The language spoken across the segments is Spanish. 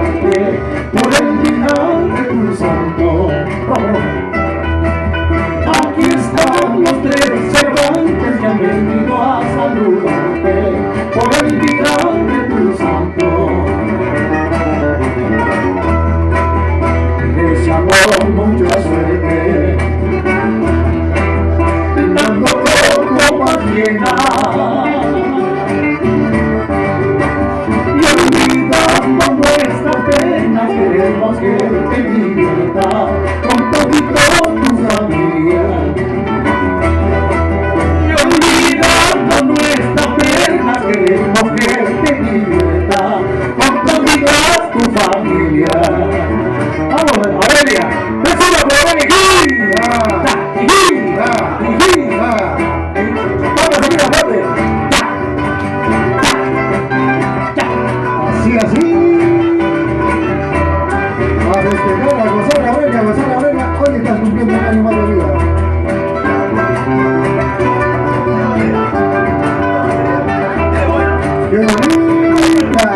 saludarte por el final de tu santo. Aquí están los tres Cervantes que han venido a saludarte por el final de tu santo. Deseamos mucha suerte, dando con copas llenas y olvidando nuestras penas. Queremos que te diviertas con todito tu familia. Y olvidando nuestras penas, queremos que te diviertas con todito tu familia. Vamos, Aurelia, ¡reciba por Aurelia! Vamos a seguir la fuerte. Así. A festejar, a gozar la Aurelia, a gozar la Aurelia. Hoy estás cumpliendo un año más de vida. ¡Qué bonita!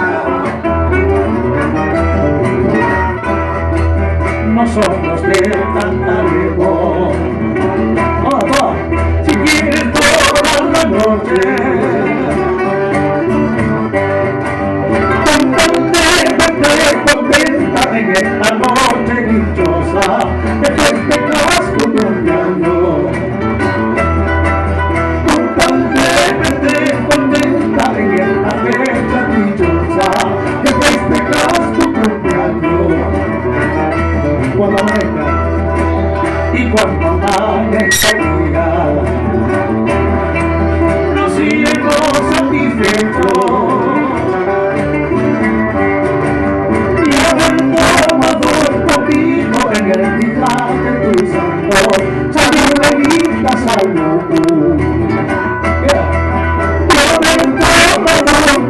No somos de tanta lejos. Si quieres toda la noche, contenta en esta noche dichosa de festejas tu cumpleaños. Contenta en esta fecha dichosa de festejas tu cumpleaños. Cuando amanezca y cuando amanezca el día, nos iremos satisfechos y hablando contigo en el día de tu santo. Salud, bendita salud.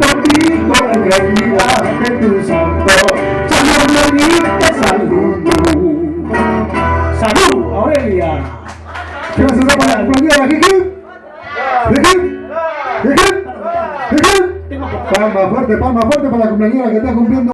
Contigo en el día de tu santo. Salud, bendita salud. ¡Salud, Aurelia! Gracias por la compañera. Palma fuerte para la compañera que está cumpliendo.